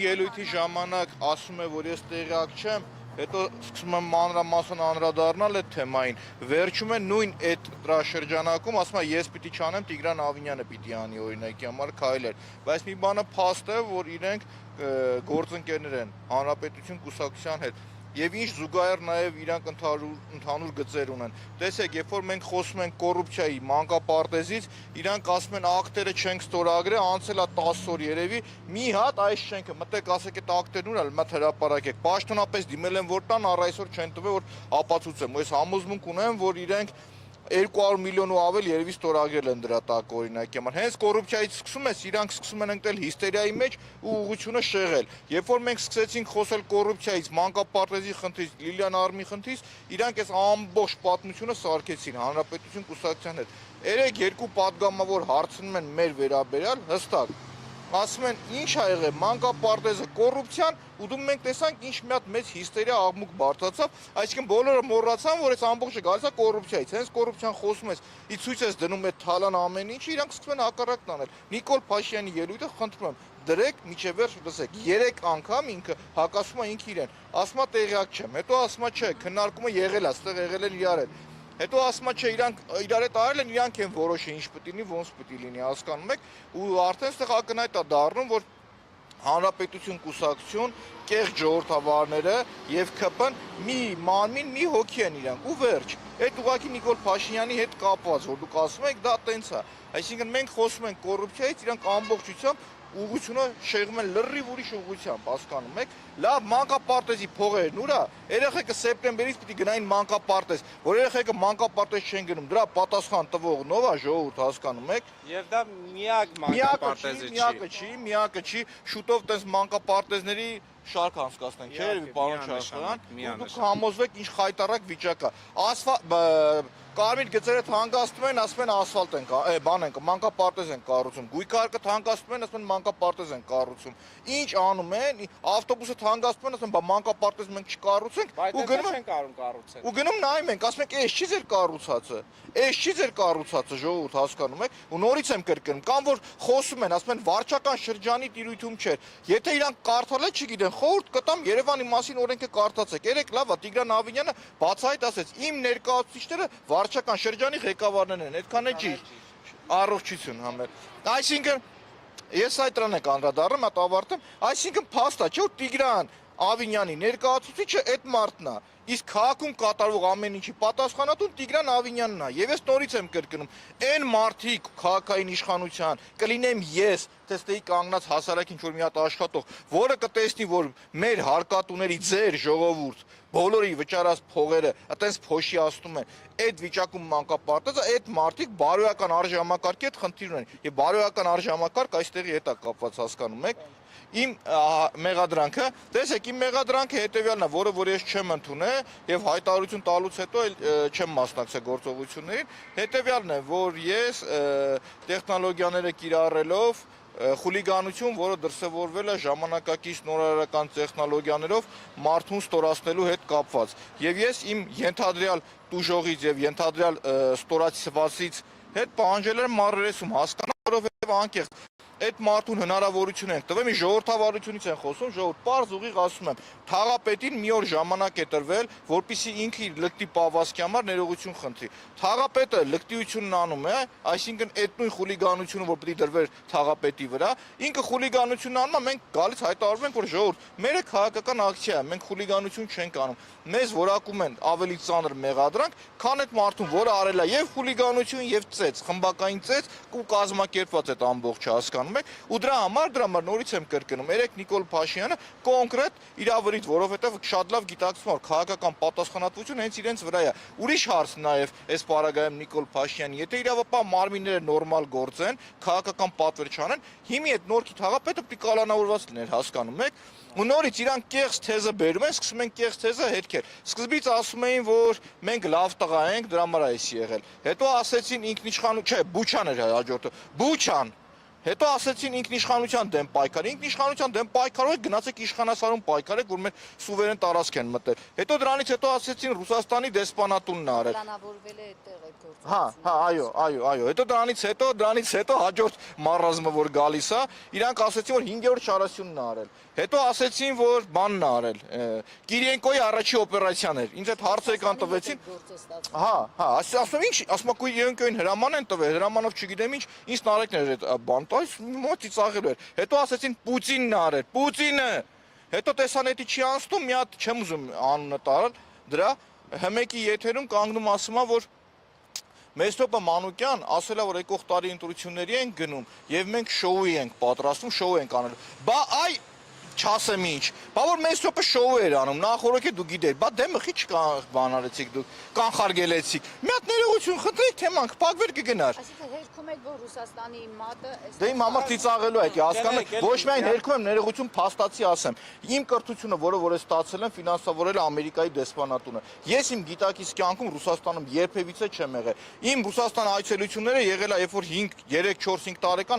Ելույթի ժամանակ ասում է, որ ես տեղյակ չեմ, հետո սկսում եմ մանրամասն անդրադառնալ այդ թեմային։ Վերջում է նույն այդ շրջանակում ասում է, ես պիտի չանեմ, Տիգրան Ավինյանը պիտի անի օրինակի համար քայլեր։ Բայց մի բանը փաստ է, որ իրենք գործընկերներ են Հանրապետություն կուսակցության հետ։ Եվ ինչ զուգահեռ նաև իրանք ընդհանուր գծեր ունեն։ Տեսեք, երբ որ մենք խոսում ենք կոռուպցիայի մանկապարտեզից, իրանք ասում են ակտերը չենք ստորագրել, անցել է 10 օր երևի, մի հատ այս շենքը մտեք ասեք այդ ակտերն ուր է, մտ հրապարակեք։ Պաշտոնապես դիմել են որ տան, առ այսօր չեն տվել, որ ապացուցեմ։ Ես համոզմունք ունեմ, որ իրենք 200 միլիոն ու ավել երևի ստորագրել են դրա տակ օրինակի համար։ Հենց կոռուպցիայից սկսում ես, իրանք սկսում են ընկնել հիստերիայի մեջ ու ուղղությունը շեղել։ Երբ որ մենք սկսեցինք խոսել կոռուպցիայից, մանկապարտեզի խնդրից, Լիլիան Արմի խնդրից, իրանք այս ամբողջ պատմությունը սարքեցին Հանրապետություն կուսակցության հետ։ Երեք երկու պատգամավոր հարցնում են մեր վերաբերյալ հստակ։ Ասում են, ինչ ա եղել, մանկապարտեզը կոռուպցիան, ու դու մենք տեսանք ինչ մի հատ մեծ հիստերիա աղմուկ բարձրացավ, այսինքն բոլորը մոռացան, որ այս ամբողջը գալիս է կոռուպցիայից, հենց կոռուպցիան խոսում ես, ի ցույց ես դնում այդ թալան ամեն ինչը, իրանք սկսում են հակառակն անել։ Նիկոլ Փաշինյանի ելույթը խնդրում եմ, դրեք միջև վերջ լսեք, 3 անգամ ինքը հակասում է ինքը իրեն, ասում է տեղյակ չեմ, հետո ասում է չէ, քննարկումը եղել է, այստեղ եղել են իրար հետ։ Հետո ասում է չէ, իրանք իրար հետ արել են, իրանք են որոշել ինչ պետք լինի, ոնց պետք լինի, հասկանում եք, ու արդեն այստեղ ակնհայտ է դառնում, որ Հանրապետություն կուսակցություն, կեղծ ժողովրդավարները եւ ԿՊ-ն մի մանմին, մի հոգի են իրանք ու վերջ։ Այդ ուղղակի Նիկոլ Փաշինյանի հետ կապված, որ դուք ասում եք, դա տենց է։ Այսինքն մենք խոսում ենք կոռուպցիայից, իրանք ամբողջությամբ ուղղությունը շեղում են լրիվ ուրիշ ուղղությամբ, հասկանում եք։ Լավ, մանկապարտեզի փողերն ուրա, երեխեքը սեպտեմբերից պիտի գնային մանկապարտեզ, որ երեխեքը մանկապարտեզ չեն գնում, դրա պատասխան տվողն ով է, ժողովուրդ, հասկանում եք։ Եվ դա միակ մանկապարտեզը չի։ Միակը չի, շուտով տես մանկապարտեզների շարք անցկացնենք, չէ՞, պարոն Շահյան, դուք համոզվեք ինչ խայտարակ վիճակ է։ Կարմիր գծերը թանկացնում են, ասում են ասֆալտ են, բան են, մանկապարտեզ են կառուցում։ Գույքարկը թանկացնում են, ասում են մանկապարտեզ են կառուցում։ Ինչ անում են, ավտոբուսը թանկացնում են, ասում են մանկապարտեզ մենք չկառուցենք, ու գնում են կառուցել։ Ու գնում նայում ենք, ասում ենք, էս չի ձեր կառուցածը։ Էս չի ձեր կառուցածը, ժողովուրդ, հասկանում եք։ Ու նորից եմ կրկնում, կամ որ խոսում են, ասում են վարչական շրջանի տիրույթում չէր։ Եթե իրանք կարդալ է, չգիտեն, խորհուրդ կտամ Երևանի մասին օրենքը կարդացեք։ Երեք լավ է, Տիգրան Ավինյանը բացահայտ ասեց, իմ ներկայացուցիչները վարչական շրջանի ղեկավարներն են, այդքան է չի։ Առողջություն համեր։ Այսինքն ես այդ դրան եք անդրադառնում, այդ ավարտեմ, այսինքն փաստ է, չէ՞ որ Տիգրան Ավինյանի ներկայացուցիչը այդ մարդն է։ Իսկ քաղաքում կատարվող ամեն ինչի պատասխանատուն Տիգրան Ավինյանն է։ Եվ ես նորից եմ կրկնում, այն մարդիկ քաղաքային իշխանության կլինեմ ես, տեստեի կանգնած հասարակ ինչ որ մի հատ աշխատող, որը կտեսնի, որ մեր հարկատուների ձեր ժողովուրդ բոլորի վճարած փողերը այտենց փոշիացնում են, այդ վիճակում մանկապարտեզը, այդ մարդիկ բարոյական արժեհամակարգի հետ խնդիր ունեն։ Եվ բարոյական արժեհամակարգ այստեղի հետ է կապված, հասկանում եք։ Իմ մեղադրանքը, տեսեք, իմ մեղադրանքը հետևյալն է, որը որ ես չեմ ընդունել եւ հայտարարություն տալուց հետո չեմ մասնակցել գործողություններին, հետևյալն է, որ ես տեխնոլոգիաները կիրառելով խուլիգանություն, որը դրսևորվել է ժամանակակից նորարարական տեխնոլոգիաներով մարդուն ստորացնելու հետ կապված։ Եվ ես իմ ենթադրյալ տուժողից եւ ենթադրյալ ստորացվածից հետ պահանջել եմ մարրերեսում, հասկանալ, որովհետեւ անկեղծ այդ մարդուն հնարավորություն ենք տվել, մի ժողովրդավարությունից են խոսում, ժողովուրդ, պարզ ուղիղ ասում եմ, թաղապետին մի օր ժամանակ է տրվել, որպեսզի ինքը իր լկտի պահվածքի համար ներողություն խնդրի։ Թաղապետը լկտիությունն անում է, այսինքն այդ նույն խուլիգանությունը, որ պետք է դրվեր թաղապետի վրա, ինքը խուլիգանությունն անում է, մենք գալիս հայտարարում ենք, որ ժողովուրդ, մերը քաղաքական ակցիա է, մենք խուլիգանություն չենք անում։ Մեզ որակում են ավելի ծանր մեղադրանք, քան այդ մարդուն, որը արել է եւ խուլիգանություն եւ ծեծ, խմբակային ծեծ ու կազմակերպված այդ ամբողջը, հասկանում եք, ու դրա համար նորից եմ կրկնում, երեք Նիկոլ Փաշինյանը կոնկրետ իրավրից, որովհետեւ շատ լավ գիտակցում որ քաղաքական պատասխանատվություն հենց իրենց վրա է։ Ուրիշ հարց նաեւ այս պարագայում Նիկոլ Փաշինյանի, եթե իրավապահ մարմինները նորմալ գործեն, քաղաքական պատվեր չանեն, հիմի այդ նորքի թաղապետը պիտի կալանավորված լիներ, հասկանում եք։ Ու նորից իրանք կեղծ թեզը բերում են, սկսում են կեղծ թեզը հետքեր։ Սկզբից ասում էին, որ մենք լավ տղա ենք, դրա համար է եղել։ Հետո ասեցին ինքնիշխանություն, չէ, Բուչան էր հաջորդը։ Բուչան։ Հետո ասեցին ինքնիշխանության դեմ պայքար, ինքնիշխանության դեմ պայքարով գնացեք իշխանասարում պայքարեք, որ մեր սուվերեն տարածք են մտել։ Հետո դրանից հետո ասեցին Ռուսաստանի դեսպանատունն է արել։ Պլանավորվել է այդտեղ այդ գործը։ Այո։ Հետո դրանից հետո հաջորդ մարազմը որ գալիս է, իրանք ասեցին որ 5-րդ շարասյունն է արել։ Հետո ասեցին, որ բանն ա արել։ Կիրենկոյի առաջի օպերացիան էր։ Ինձ այդ հարցեր կան տվեցին։ Ասում ինչ, ասում Կիրենկոյին հրաման են տվել, հրամանով չգիտեմ ինչ, ինձ նարեկներ էր այդ բան, այս մոտ ծիծաղելու էր։ Հետո ասեցին Պուտինն ա արել, Պուտինը։ Հետո տեսանետի չի անցնում, մի հատ չեմ ուզում անունը տարել, դրա Հմեկի եթերում կանգնում ասում է, որ Մեսրոպը Մանուկյան ասել է, որ եկող տարի ընտրությունների ենք գնում եւ մենք շոուի ենք պատրաստում, շոու ենք անելու։ Բա այ չասեմ ինչ։ Բա որ Մեսրոպը շոու էր անում, նախորոք դու գիտեր, բա դեմը խի չկան արեցիք դուք, կանխարգելեցիք։ Մի հատ ներողություն խնդրեք, թեման կփակվեր կգնար։ Այսինքն հերքում եք, որ Ռուսաստանի մատը Դե իմ համար ծիծաղելու եք, հասկանում եք, ոչ միայն հերքում եմ, ներողություն փաստացի ասեմ։ Իմ կրթությունը, որը ստացել եմ, ֆինանսավորել է Ամերիկայի դեսպանատունը։ Ես իմ գիտակից կյանքում Ռուսաստանում երբևիցե չեմ եղել։ Իմ Ռուսաստան այցելությունները եղել է, երբ որ 5, 3, 4, 5 տարեկան